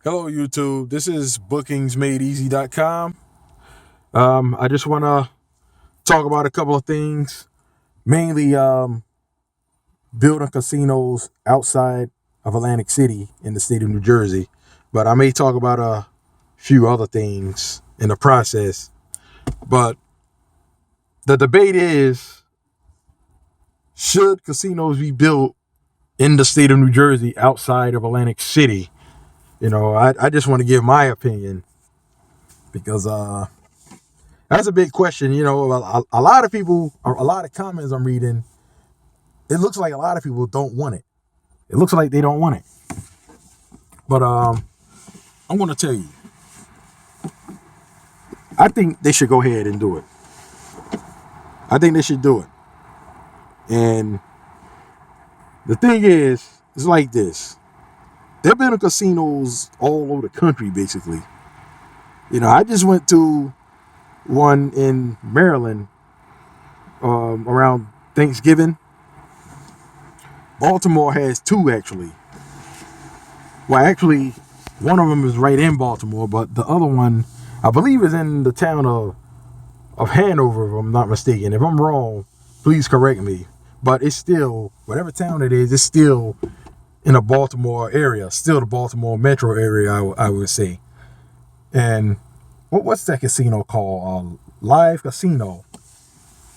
Hello, YouTube. This is Bookingsmadeez.com. I just want to talk about a couple of things, mainly building casinos outside of Atlantic City in the state of New Jersey. But I may talk about a few other things in the process. But the debate is, should casinos be built in the state of New Jersey outside of Atlantic City? I just want to give my opinion because that's a big question. A lot of people, or a lot of comments I'm reading, it looks like a lot of people don't want it. It looks like they don't want it. But I'm going to tell you, I think they should go ahead and do it. I think they should do it. And the thing is, it's like this. There have been casinos all over the country, basically. I just went to one in Maryland around Thanksgiving. Baltimore has two, actually. Well, actually, one of them is right in Baltimore, but the other one, I believe, is in the town of Hanover, if I'm not mistaken. If I'm wrong, please correct me. But it's still, whatever town it is, it's still in the Baltimore area, still the Baltimore metro area, I would say. And what's that casino called? Live Casino.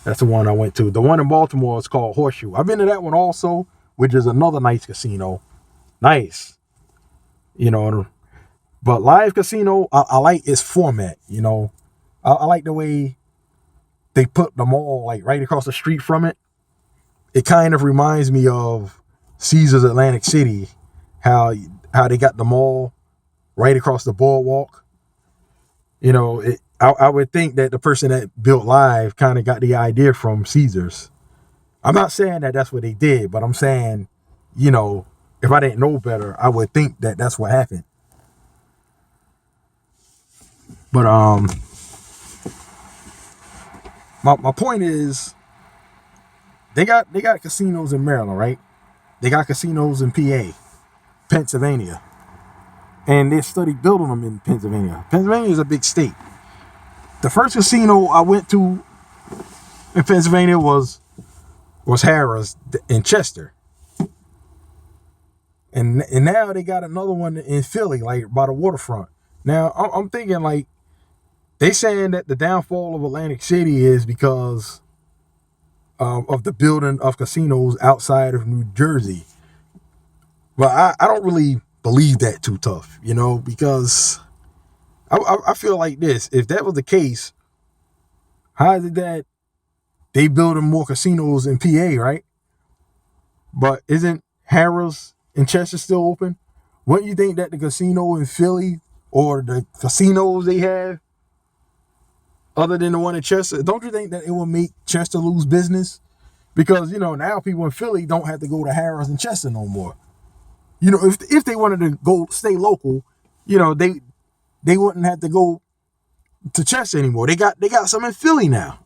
That's the one I went to. The one in Baltimore is called Horseshoe. I've been to that one also, which is another nice casino. Nice. But Live Casino, I like its format. I like the way they put the mall like right across the street from it. It kind of reminds me of Caesars Atlantic City, how they got the mall right across the boardwalk. I would think that the person that built Live kind of got the idea from Caesars. I'm not saying that that's what they did, but I'm saying, if I didn't know better, I would think that that's what happened. But my point is, they got casinos in Maryland, right? They got casinos in PA, Pennsylvania, and they studied building them in Pennsylvania. Pennsylvania is a big state. The first casino I went to in Pennsylvania was Harrah's in Chester. And now they got another one in Philly, like by the waterfront. Now, I'm thinking, like, they saying that the downfall of Atlantic City is because of the building of casinos outside of New Jersey. But I don't really believe that too tough, because I feel like this. If that was the case, how is it that they building more casinos in PA, right? But isn't Harrah's in Chester still open? Wouldn't you think that the casino in Philly or the casinos they have, other than the one in Chester, don't you think that it will make Chester lose business? Because, now people in Philly don't have to go to Harrah's and Chester no more. If they wanted to go stay local, they wouldn't have to go to Chester anymore. They got some in Philly now.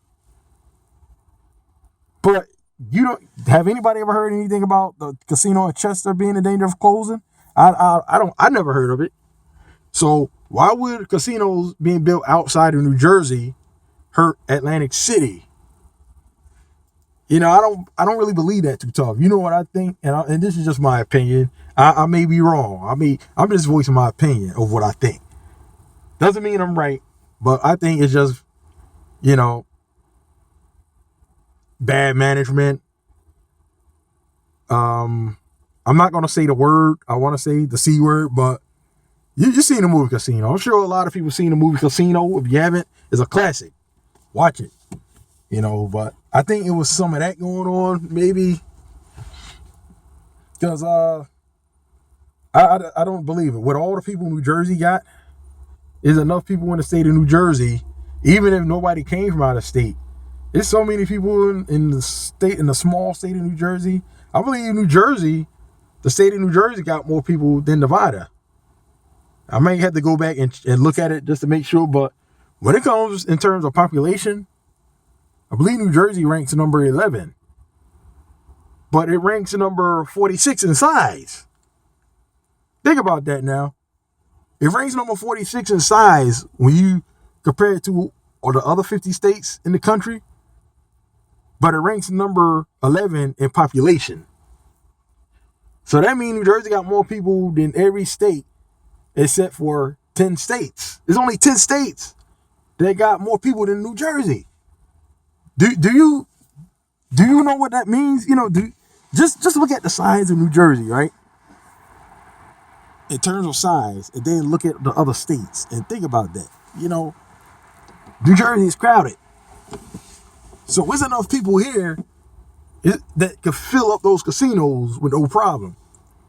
But you don't have anybody ever heard anything about the casino in Chester being in danger of closing? I never heard of it. So why would casinos being built outside of New Jersey hurt Atlantic City? I don't really believe that too tough. You know what I think, and this is just my opinion. I may be wrong. I'm just voicing my opinion of what I think. Doesn't mean I'm right, but I think it's just, bad management. I'm not gonna say the word. I want to say the C word, but you've seen the movie Casino. I'm sure a lot of people seen the movie Casino. If you haven't, it's a classic. Watch it. But I think it was some of that going on, maybe, because I don't believe it. With all the people New Jersey got, is enough people in the state of New Jersey, even if nobody came from out of state. There's so many people in the small state of New Jersey. I believe the state of New Jersey got more people than Nevada. I may have to go back and look at it just to make sure, but when it comes in terms of population, I believe New Jersey ranks number 11. But it ranks number 46 in size. Think about that now. It ranks number 46 in size when you compare it to all the other 50 states in the country, but it ranks number 11 in population. So that means New Jersey got more people than every state except for 10 states. There's only 10 states that got more people than New Jersey. Do you know what that means? Just look at the size of New Jersey, right? In terms of size, and then look at the other states and think about that. New Jersey is crowded. So there's enough people here that could fill up those casinos with no problem.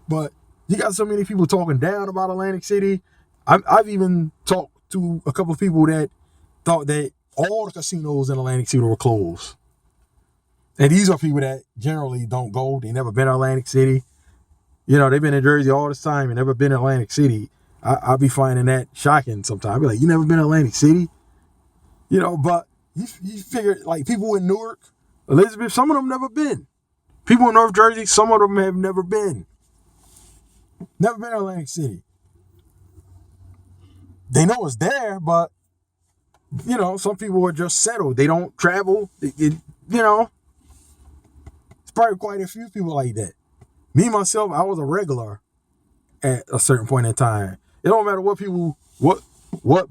But you got so many people talking down about Atlantic City. I've even talked to a couple of people that thought that all the casinos in Atlantic City were closed. And these are people that generally don't go. They never been to Atlantic City. They've been in Jersey all this time and never been to Atlantic City. I'll be finding that shocking sometimes. I'll be like, you never been to Atlantic City? But you figure, like, people in Newark, Elizabeth, some of them never been. People in North Jersey, some of them have never been. Never been to Atlantic City. They know it's there, but, some people are just settled. They don't travel. It's probably quite a few people like that. Me, myself, I was a regular at a certain point in time. It don't matter what people, what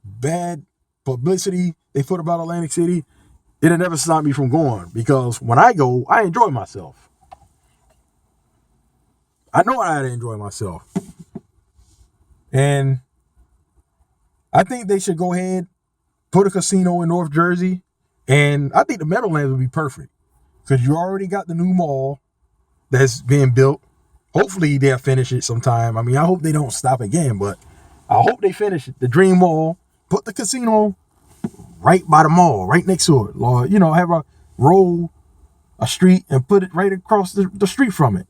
bad publicity they put about Atlantic City, it'll never stop me from going, because when I go, I enjoy myself. I know I had to enjoy myself. And I think they should go ahead, put a casino in North Jersey, and I think the Meadowlands would be perfect, because you already got the new mall that's being built. Hopefully they'll finish it sometime. I mean, I hope they don't stop again, but I hope they finish it. The Dream Mall, put the casino right by the mall, right next to it. Lord, have a street and put it right across the street from it.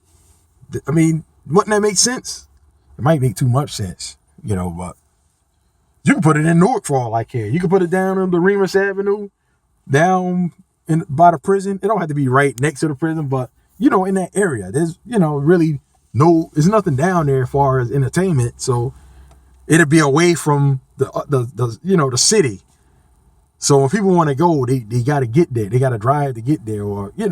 I mean, wouldn't that make sense? It might make too much sense, but you can put it in Newark for all I care. You can put it down on the Remus Avenue, down by the prison. It don't have to be right next to the prison, but, in that area, there's, really there's nothing down there as far as entertainment. So it'll be away from the city. So when people want to go, they got to get there. They got to drive to get there, or, if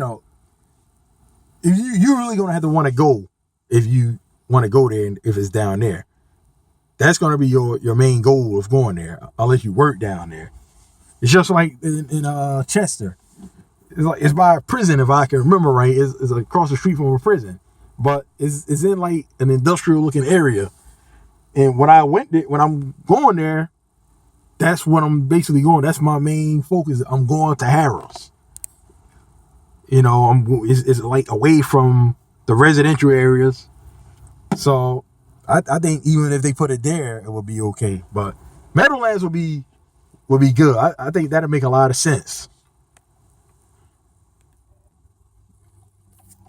you're really going to have to want to go if you want to go there, and if it's down there. That's going to be your main goal of going there, unless you work down there. It's just like in Chester. It's by a prison, if I can remember right. It's across the street from a prison, but it's in like an industrial looking area. And when I'm going there, that's what I'm basically going. That's my main focus. I'm going to Harrah's. It's like away from the residential areas. So I think even if they put it there, it would be okay. But Meadowlands would be good. I think that'd make a lot of sense.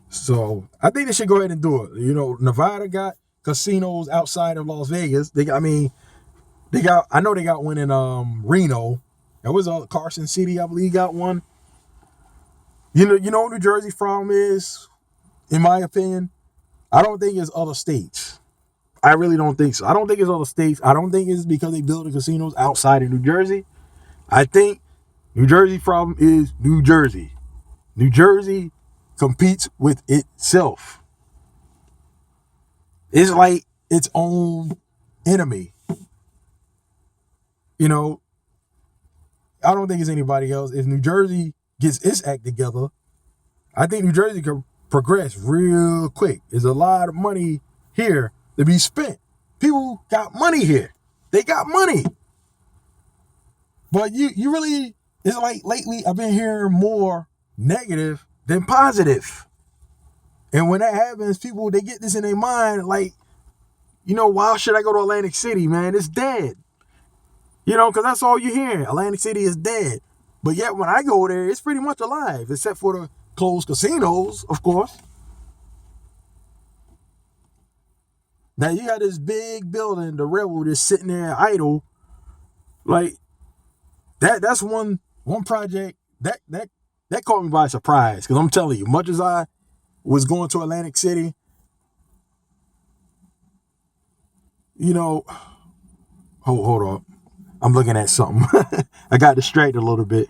So I think they should go ahead and do it. Nevada got casinos outside of Las Vegas. I know they got one in Reno. That was Carson City, I believe, got one. New Jersey's problem is, in my opinion, I don't think it's other states. I really don't think so. I don't think it's other states. I don't think it's because they build the casinos outside of New Jersey. I think New Jersey's problem is New Jersey. New Jersey competes with itself. It's like its own enemy. I don't think it's anybody else. If New Jersey gets its act together, I think New Jersey can progress real quick. There's a lot of money here to be spent. People got money here. They got money. But you really, it's like lately I've been hearing more negative than positive. And when that happens, people, they get this in their mind, like, why should I go to Atlantic City, man? It's dead. Because that's all you're hearing. Atlantic City is dead. But yet when I go there, it's pretty much alive, except for the closed casinos, of course. Now you got this big building, the Rebel, just sitting there idle. Like, that's one project that caught me by surprise. Because I'm telling you, much as I was going to Atlantic City, you know, hold up. I'm looking at something. I got distracted a little bit.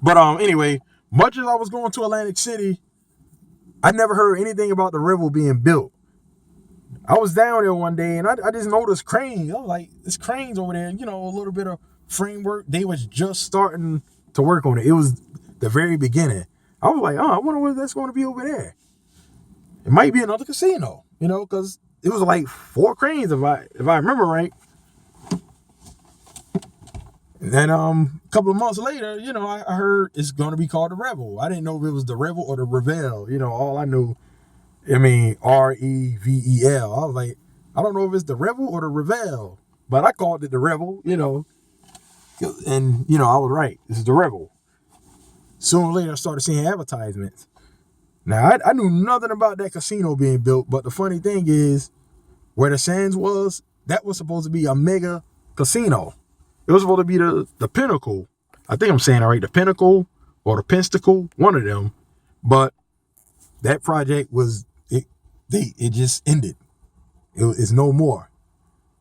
But anyway, much as I was going to Atlantic City, I never heard anything about the Revel being built. I was down there one day and I just noticed cranes. I was like, there's cranes over there, a little bit of framework. They was just starting to work on it. It was the very beginning. I was like, oh, I wonder what that's going to be over there. It might be another casino, because it was like 4 cranes if I remember right. And then a couple of months later, I heard it's going to be called the Revel. I didn't know if it was the Revel or the Revel. All I knew, Revel. I was like, I don't know if it's the Revel or the Revel, but I called it the Revel, and, I was right. This is the Revel. Sooner or later, I started seeing advertisements. Now, I knew nothing about that casino being built, but the funny thing is, where the Sands was, that was supposed to be a mega casino. It was supposed to be the Pinnacle. I think I'm saying it right, the Pinnacle or the Pinnacle, one of them. But that project it just ended. It's no more.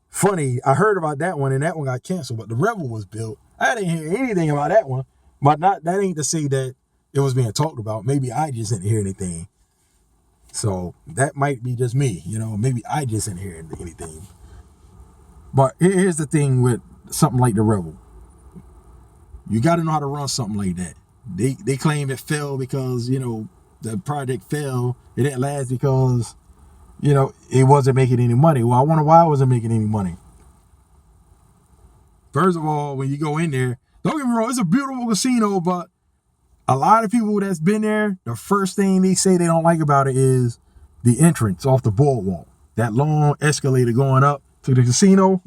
Funny, I heard about that one and that one got canceled, but the Revel was built. I didn't hear anything about that one, but that ain't to say that it was being talked about. Maybe I just didn't hear anything. So that might be just me, maybe I just didn't hear anything. But here's the thing with something like the Revel. You got to know how to run something like that. They claim it fell because, the project fell. It didn't last because, it wasn't making any money. Well, I wonder why it wasn't making any money. First of all, when you go in there, don't get me wrong, it's a beautiful casino, but a lot of people that's been there, the first thing they say they don't like about it is the entrance off the boardwalk. That long escalator going up to the casino.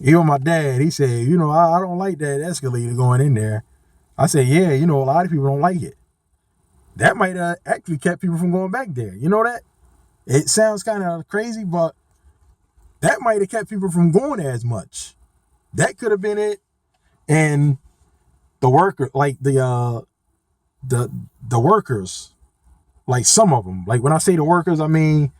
Even my dad, he said, I don't like that escalator going in there. I said, yeah, a lot of people don't like it. That might have actually kept people from going back there. You know that? It sounds kind of crazy, but that might have kept people from going there as much. That could have been it. And the worker, like the workers, like some of them, like when I say the workers, I mean,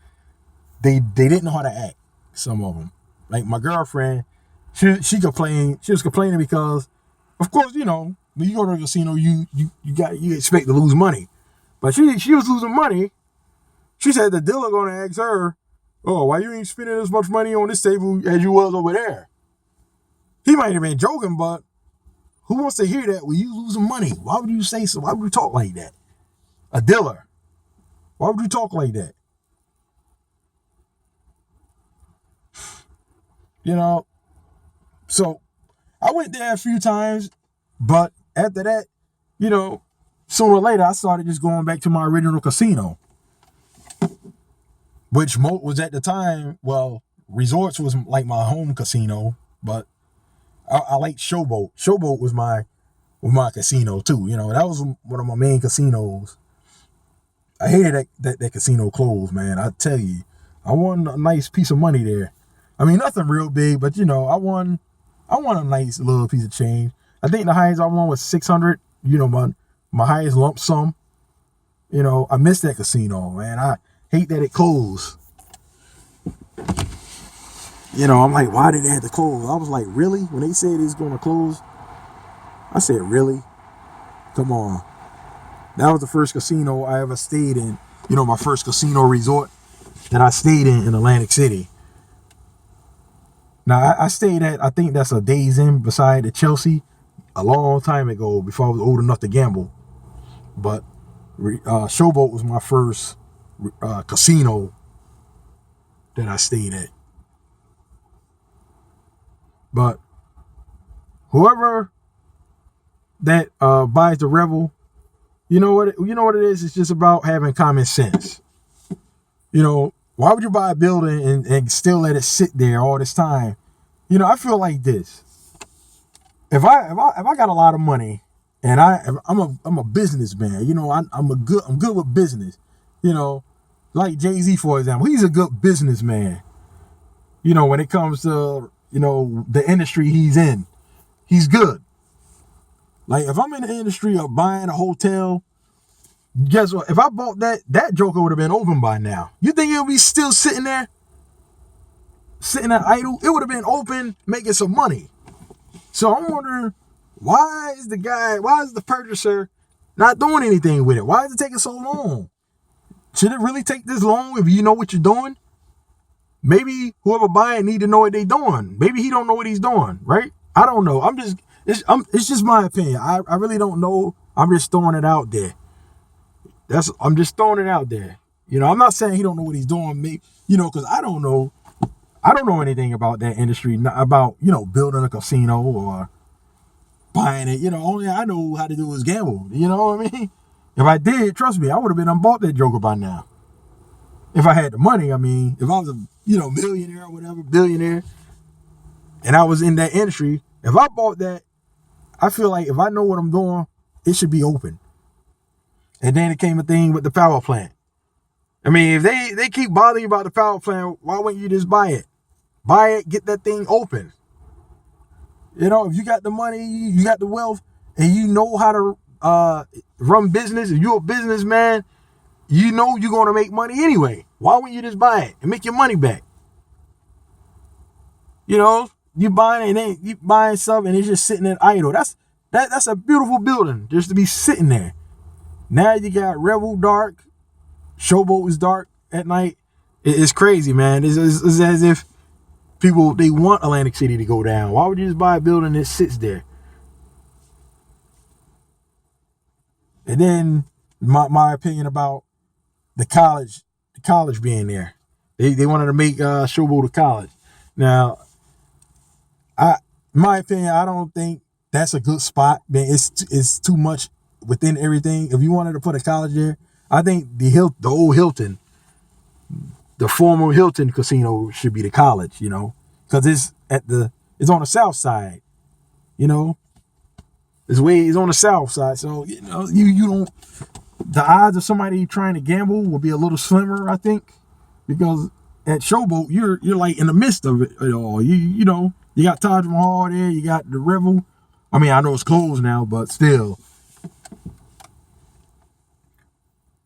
they didn't know how to act. Some of them, like my girlfriend, she complained. She was complaining because, of course, when you go to a casino, you expect to lose money, but she was losing money. She said the dealer gonna ask her, "Oh, why you ain't spending as much money on this table as you was over there?" He might have been joking, but who wants to hear that when you losing money? Why would you say so? Why would you talk like that? A dealer. Why would you talk like that? So I went there a few times, but after that, sooner or later, I started just going back to my original casino, which was at the time, well, Resorts was like my home casino, but I liked Showboat. Showboat was my casino too. That was one of my main casinos. I hated that casino closed, man. I tell you, I won a nice piece of money there. I mean, nothing real big, but I won a nice little piece of change. I think the highest I won was 600. My highest lump sum. I miss that casino, man. I hate that it closed. I'm like, why did they have to close? I was like, really? When they said it's going to close, I said, really? Come on. That was the first casino I ever stayed in. My first casino resort that I stayed in Atlantic City. Now, I stayed at, I think that's a Days Inn beside the Chelsea a long time ago before I was old enough to gamble. But Showboat was my first casino that I stayed at. But whoever that buys the Revel, you know what it is? It's just about having common sense. Why would you buy a building and still let it sit there all this time? I feel like this. If I got a lot of money and I'm a businessman, I'm good with business. Like Jay-Z, for example, he's a good businessman. When it comes to the industry he's in, he's good. Like if I'm in the industry of buying a hotel, guess what? If I bought that joker would have been open by now. You think it'll be still sitting there? sitting at idle, it would have been open, making some money. So I'm wondering, why is the purchaser not doing anything with it? Why is it taking so long? Should it really take this long if you know what you're doing? Maybe whoever buying need to know what they're doing. Maybe he don't know what he's doing, right? I don't know. It's just my opinion. I really don't know. I'm just throwing it out there. I'm just throwing it out there. I'm not saying he don't know what he's doing. Because I don't know. I don't know anything about that industry, about, building a casino or buying it. Only I know how to do is gamble. You know what I mean? If I did, trust me, I would have been unbought that joker by now. If I had the money, if I was a, millionaire or whatever, billionaire, and I was in that industry, if I bought that, I feel like if I know what I'm doing, it should be open. And then it came a thing with the power plant. If they keep bothering you about the power plant, why wouldn't you just buy it? Buy it, get that thing open. If you got the money, you got the wealth, and you know how to run business, if you're a businessman, you're going to make money anyway. Why wouldn't you just buy it and make your money back? You buying it and then you buying stuff and it's just sitting there idle. That's a beautiful building just to be sitting there. Now you got Revel dark, Showboat is dark at night. It's crazy, man. It's as if people, they want Atlantic City to go down. Why would you just buy a building that sits there? And then my opinion about the college being there. They wanted to make Showboat a college. Now, my opinion, I don't think that's a good spot. Man, it's too much within everything. If you wanted to put a college there, I think the old Hilton, the former Hilton casino should be the college, because it's on the south side, it's on the south side. So, you don't, the odds of somebody trying to gamble will be a little slimmer, I think, because at Showboat, you're like in the midst of it all. You got Taj Mahal there, you got the Revel. I know it's closed now, but still.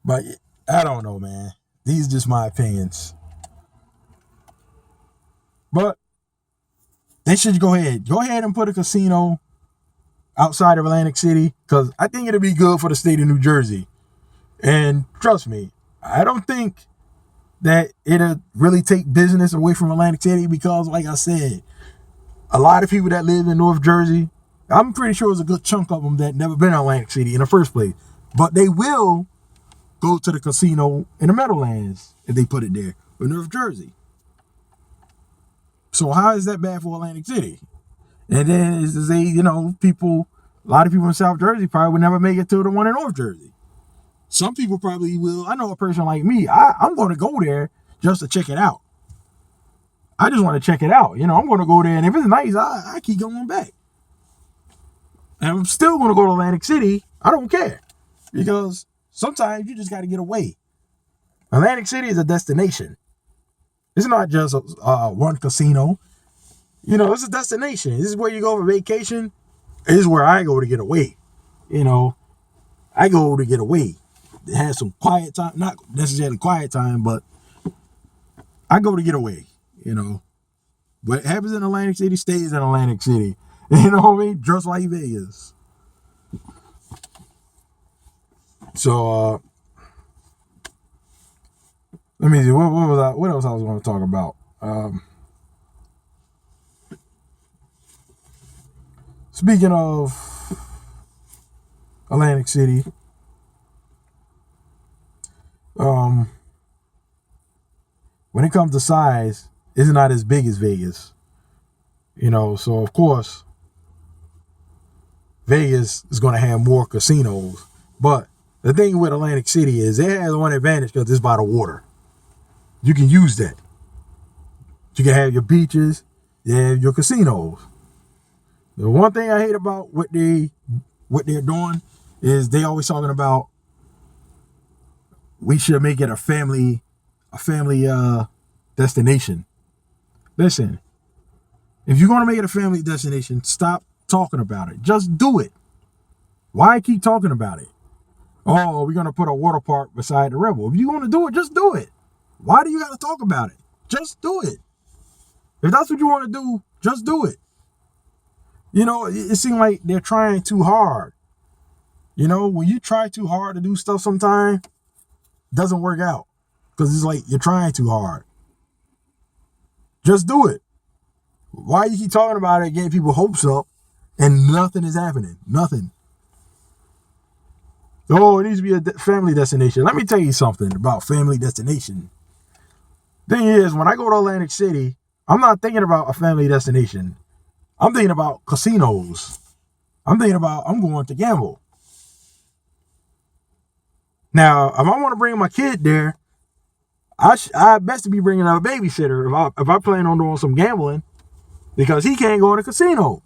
But I don't know, man. These are just my opinions. But they should go ahead and put a casino outside of Atlantic City, because I think it'll be good for the state of New Jersey. And trust me, I don't think that it'll really take business away from Atlantic City, because, like I said, a lot of people that live in North Jersey, I'm pretty sure there's a good chunk of them that never been to Atlantic City in the first place. But they will go to the casino in the Meadowlands if they put it there, in North Jersey. So how is that bad for Atlantic City? And then a lot of people in South Jersey probably would never make it to the one in North Jersey. Some people probably will. I know a person like me, I'm going to go there just to check it out. I just want to check it out. I'm going to go there, and if it's nice, I keep going back. And I'm still going to go to Atlantic City. I don't care, because sometimes you just got to get away. Atlantic City is a destination. It's not just one casino. It's a destination. This is where you go for vacation. This is where I go to get away. I go to get away. Have some quiet time. Not necessarily quiet time, but I go to get away. What happens in Atlantic City stays in Atlantic City. You know what I mean? Just like Vegas. So, let me see. What else I was going to talk about? Speaking of Atlantic City, when it comes to size, it's not as big as Vegas. So of course, Vegas is going to have more casinos. But the thing with Atlantic City is it has one advantage, because it's by the water. You can use that. You can have your beaches, you have your casinos. The one thing I hate about what they're doing is they always talking about we should make it a family destination. Listen, if you're going to make it a family destination, stop talking about it. Just do it. Why keep talking about it? Oh, we're going to put a water park beside the Revel. If you want to do it, just do it. Why do you got to talk about it? Just do it. If that's what you want to do, just do it. You know, it seems like they're trying too hard. You know, when you try too hard to do stuff sometimes, it doesn't work out. Because it's like you're trying too hard. Just do it. Why you keep talking about it, getting people hopes up, and nothing is happening? Nothing. Oh, it needs to be a family destination. Let me tell you something about family destination. Thing is, when I go to Atlantic City, I'm not thinking about a family destination. I'm thinking about casinos. I'm going to gamble. Now, if I want to bring my kid there, I best to be bringing a babysitter if I plan on doing some gambling, because he can't go to the casino.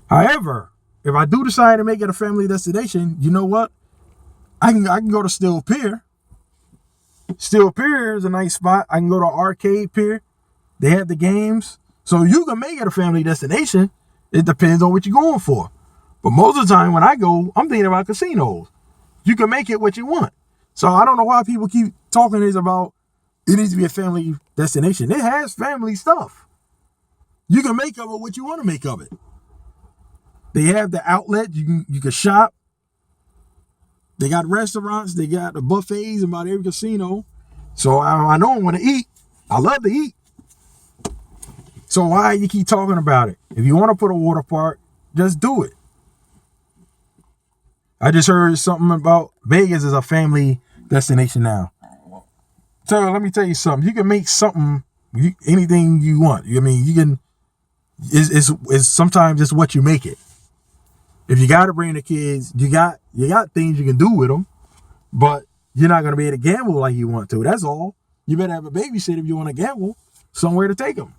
However, if I do decide to make it a family destination, you know what? I can go to Still Pier. Still Pier is a nice spot. I can go to Arcade Pier. They have the games. So you can make it a family destination. It depends on what you're going for. But most of the time when I go, I'm thinking about casinos. You can make it what you want. So I don't know why people keep talking this about it needs to be a family destination. It has family stuff. You can make of it what you want to make of it. They have the outlet. You can shop. They got restaurants. They got the buffets in about every casino. So I know I want to eat. I love to eat. So why you keep talking about it? If you want to put a water park, just do it. I just heard something about Vegas is a family destination now. So let me tell you something. You can make something, anything you want. I mean, you can. It's sometimes it's what you make it. If you got to bring the kids, you got things you can do with them, but you're not going to be able to gamble like you want to. That's all. You better have a babysitter if you want to gamble, somewhere to take them.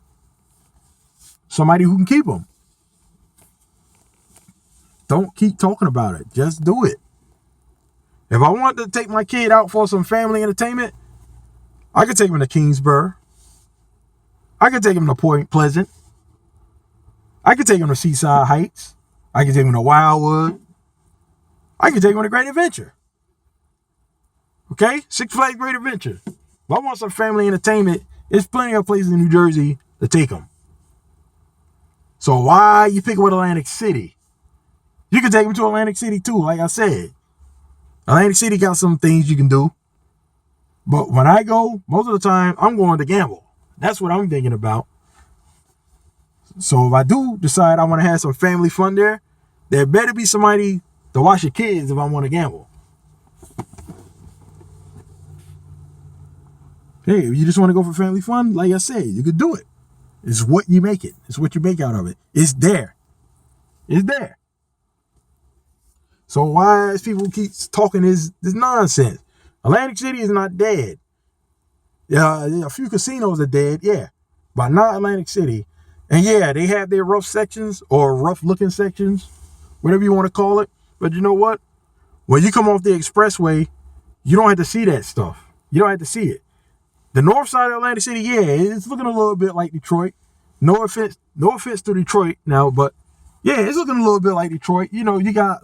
Somebody who can keep them. Don't keep talking about it. Just do it. If I want to take my kid out for some family entertainment, I could take him to Kingsborough. I could take him to Point Pleasant. I could take him to Seaside Heights. I could take him to Wildwood. I could take him to Great Adventure. Okay? Six Flags Great Adventure. If I want some family entertainment, there's plenty of places in New Jersey to take them. So why you picking with Atlantic City? You can take them to Atlantic City too, like I said. Atlantic City got some things you can do. But when I go, most of the time, I'm going to gamble. That's what I'm thinking about. So if I do decide I want to have some family fun there better be somebody to watch your kids if I want to gamble. Hey, if you just want to go for family fun, like I said, you could do it. It's what you make it. It's what you make out of it. It's there. It's there. So why people keep talking this nonsense? Atlantic City is not dead. Yeah, a few casinos are dead, yeah, but not Atlantic City. And yeah, they have their rough sections or rough looking sections, whatever you want to call it. But you know what? When you come off the expressway, you don't have to see that stuff. You don't have to see it. The north side of Atlantic City, yeah, it's looking a little bit like Detroit. No offense to Detroit now, but yeah, it's looking a little bit like Detroit. You know, you got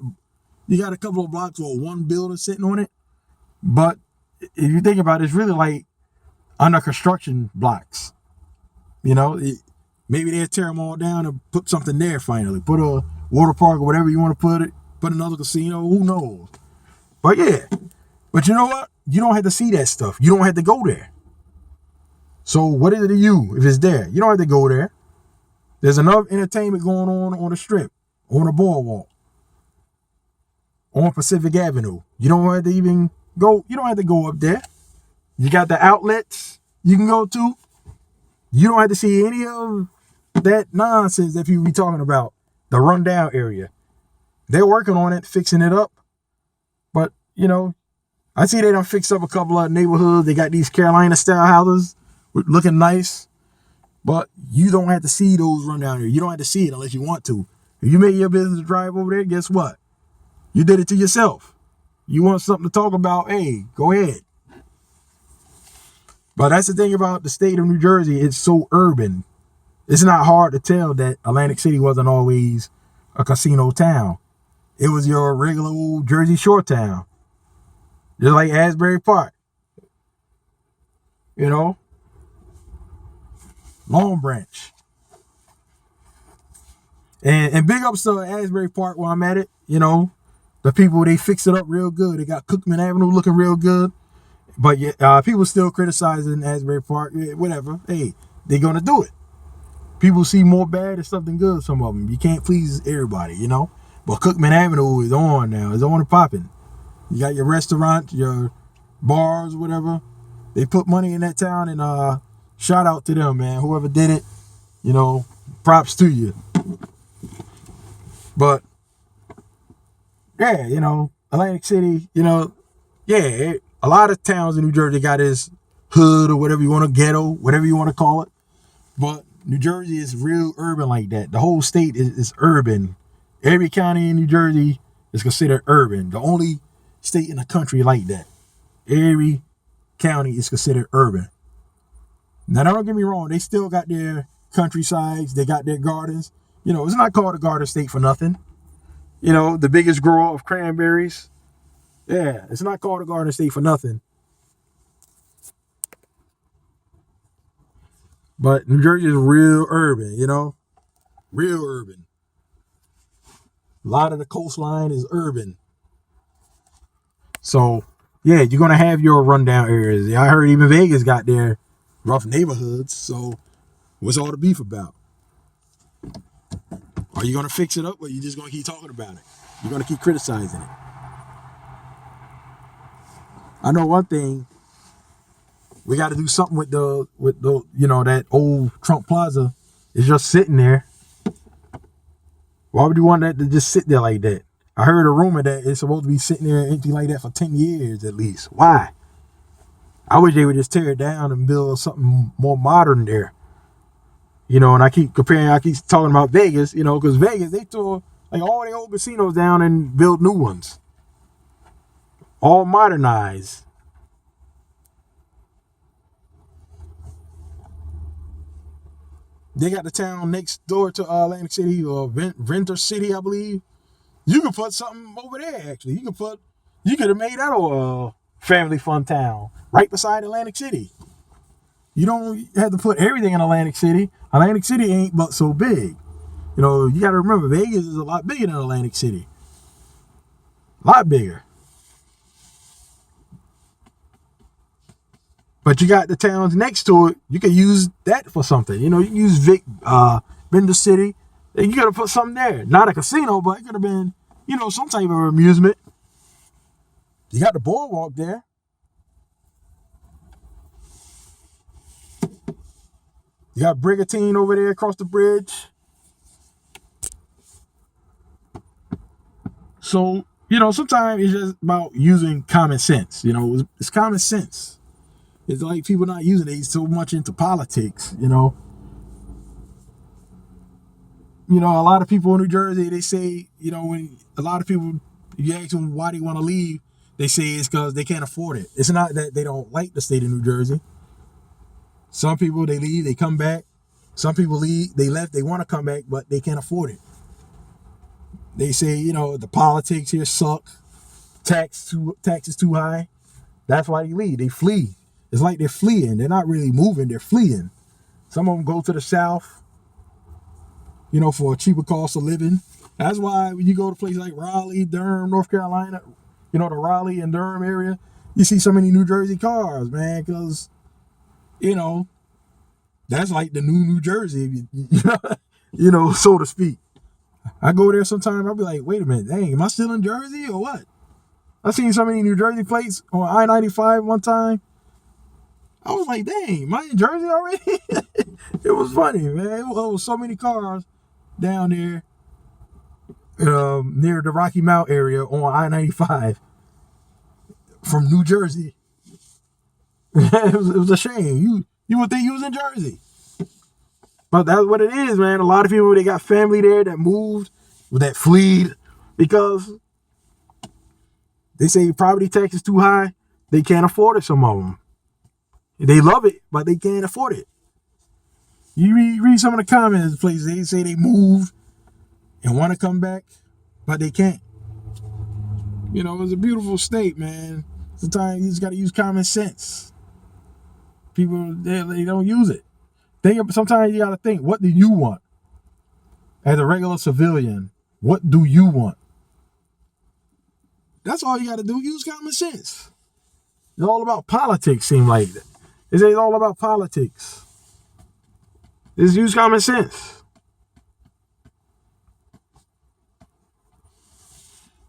a couple of blocks or one building sitting on it. But if you think about it, it's really like under construction blocks. You know, maybe they'll tear them all down and put something there finally. Put a water park or whatever you want to put it. Put another casino. Who knows? But yeah. But you know what? You don't have to see that stuff. You don't have to go there. So what is it to you if it's there? You don't have to go there. There's enough entertainment going on the strip, on the boardwalk, on Pacific Avenue. You don't have to even go. You don't have to go up there. You got the outlets you can go to. You don't have to see any of that nonsense that people be talking about. The rundown area. They're working on it, fixing it up. But, you know, I see they done fixed up a couple of neighborhoods. They got these Carolina style houses looking nice. But you don't have to see those rundown areas. You don't have to see it unless you want to. If you make your business drive over there, guess what? You did it to yourself. You want something to talk about, hey, go ahead. But that's the thing about the state of New Jersey. It's so urban. It's not hard to tell that Atlantic City wasn't always a casino town. It was your regular old Jersey Shore town. Just like Asbury Park. You know? Long Branch. And big ups to Asbury Park while I'm at it. You know, the people, they fix it up real good. They got Cookman Avenue looking real good. But people still criticizing Asbury Park. Yeah, whatever. Hey, they're going to do it. People see more bad and stuff than good, some of them. You can't please everybody, you know. But Cookman Avenue is on now. It's on and popping. You got your restaurant, your bars, whatever. They put money in that town, and shout out to them, man. Whoever did it, you know, props to you. But, yeah, you know, Atlantic City, you know, yeah, a lot of towns in New Jersey got this hood or whatever you want to, ghetto, whatever you want to call it. But New Jersey is real urban like that. The whole state is urban. Every county in New Jersey is considered urban. The only state in the country like that. Every county is considered urban. Now, don't get me wrong. They still got their countrysides. They got their gardens. You know, it's not called a garden state for nothing. You know, the biggest grower of cranberries. Yeah, it's not called a garden state for nothing. But New Jersey is real urban, you know? Real urban. A lot of the coastline is urban. So, yeah, you're going to have your rundown areas. I heard even Vegas got their rough neighborhoods. So, what's all the beef about? Are you going to fix it up, or are you just going to keep talking about it? You're going to keep criticizing it. I know one thing. We got to do something with the you know, that old Trump Plaza. It's just sitting there. Why would you want that to just sit there like that? I heard a rumor that it's supposed to be sitting there empty like that for 10 years at least. Why? I wish they would just tear it down and build something more modern there. You know, and I keep talking about Vegas, you know, because Vegas, they tore like all the old casinos down and build new ones. All modernized. They got the town next door to Atlantic City, or Venter City, I believe. You could put something over there, actually. You could have made that a family fun town right beside Atlantic City. You don't have to put everything in Atlantic City. Atlantic City ain't but so big. You know, you got to remember, Vegas is a lot bigger than Atlantic City. A lot bigger. But you got the towns next to it. You could use that for something. You know, you can use Venter City. You could have put something there. Not a casino, but it could have been, you know, some type of amusement. You got the boardwalk there. You got Brigantine over there across the bridge. So, you know, sometimes it's just about using common sense. You know, it's common sense. It's like people not using it. They so much into politics, you know. You know, a lot of people in New Jersey, they say, you know, when a lot of people, you ask them why they want to leave, they say it's because they can't afford it. It's not that they don't like the state of New Jersey. Some people, they leave, they come back. Some people leave, they left, they want to come back, but they can't afford it. They say, you know, the politics here suck. Taxes too high. That's why they leave. They flee. It's like they're fleeing. They're not really moving. They're fleeing. Some of them go to the South, you know, for a cheaper cost of living. That's why when you go to places like Raleigh, Durham, North Carolina, you know, the Raleigh and Durham area, you see so many New Jersey cars, man, because, you know, that's like the New Jersey, you know, so to speak. I go there sometime, I'll be like, wait a minute, dang, am I still in Jersey or what? I seen so many New Jersey plates on I-95 one time. I was like, dang, am I in Jersey already? It was funny, man. There was so many cars down there near the Rocky Mount area on I-95 from New Jersey. it was a shame. You would think you was in Jersey. But that's what it is, man. A lot of people, they got family there that moved, that fled, because they say property tax is too high. They can't afford it, some of them. They love it, but they can't afford it. You read some of the comments, places, they say they moved and want to come back, but they can't. You know, it's a beautiful state, man. Sometimes you just got to use common sense. People, they don't use it. Sometimes you got to think, what do you want? As a regular civilian, what do you want? That's all you got to do. Use common sense. It's all about politics, seem like. It's all about politics. Just use common sense.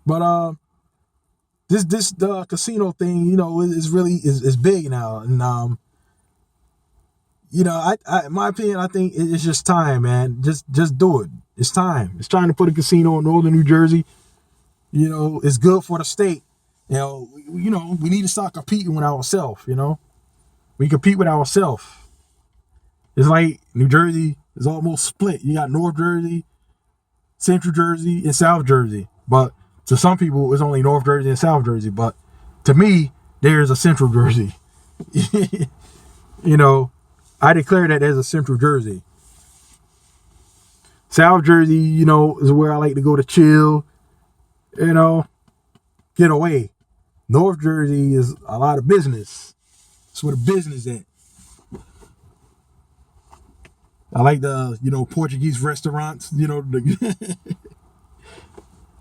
But this casino thing, is really is big now, and I in my opinion, I think it's just time, man. Just do it. It's time. It's time to put a casino in northern New Jersey. It's good for the state. We need to start competing with ourselves. We compete with ourselves. It's like New Jersey is almost split. You got North Jersey, Central Jersey, and South Jersey. But to some people, it's only North Jersey and South Jersey. But to me, there's a Central Jersey. I declare that as a Central Jersey. South Jersey, is where I like to go to chill, get away. North Jersey is a lot of business. That's where the business at. I like the, Portuguese restaurants,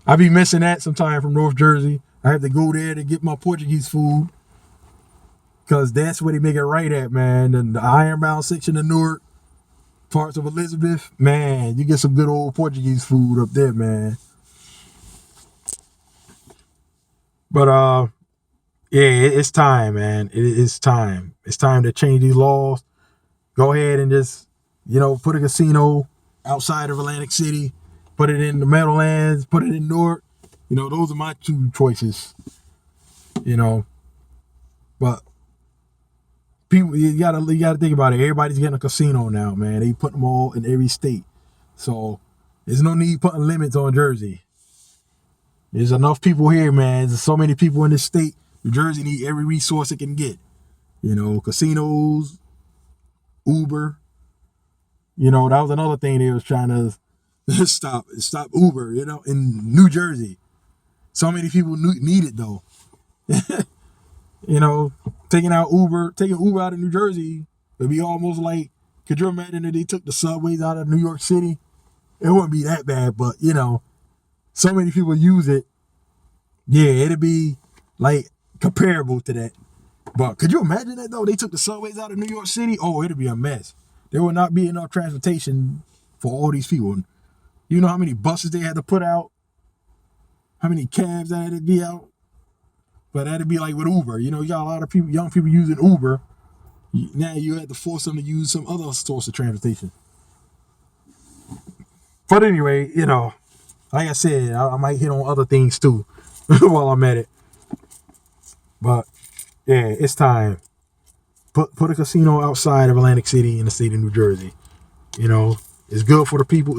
I be missing that sometime from North Jersey. I have to go there to get my Portuguese food. Because that's where they make it right at, man. And the Ironbound section of Newark, parts of Elizabeth, man, you get some good old Portuguese food up there, man. But, yeah, it's time, man. It's time. It's time to change these laws. Go ahead and just, put a casino outside of Atlantic City. Put it in the Meadowlands. Put it in Newark. Those are my two choices. But people, you gotta think about it. Everybody's getting a casino now, man. They put them all in every state. So there's no need putting limits on Jersey. There's enough people here, man. There's so many people in this state. New Jersey need every resource it can get. Casinos, Uber. That was another thing they was trying to stop Uber, in New Jersey. So many people need it though. Taking Uber out of New Jersey, it'd be almost like, could you imagine if they took the subways out of New York City? It wouldn't be that bad, but so many people use it. Yeah, it'd be like comparable to that. But could you imagine that though? They took the subways out of New York City. Oh, it'd be a mess. There would not be enough transportation for all these people. You know how many buses they had to put out? How many cabs that had to be out? But that'd be like with Uber. You got a lot of people, young people using Uber. Now you have to force them to use some other source of transportation. But anyway, like I said, I might hit on other things too while I'm at it. But yeah, it's time. Put a casino outside of Atlantic City in the state of New Jersey. It's good for the people.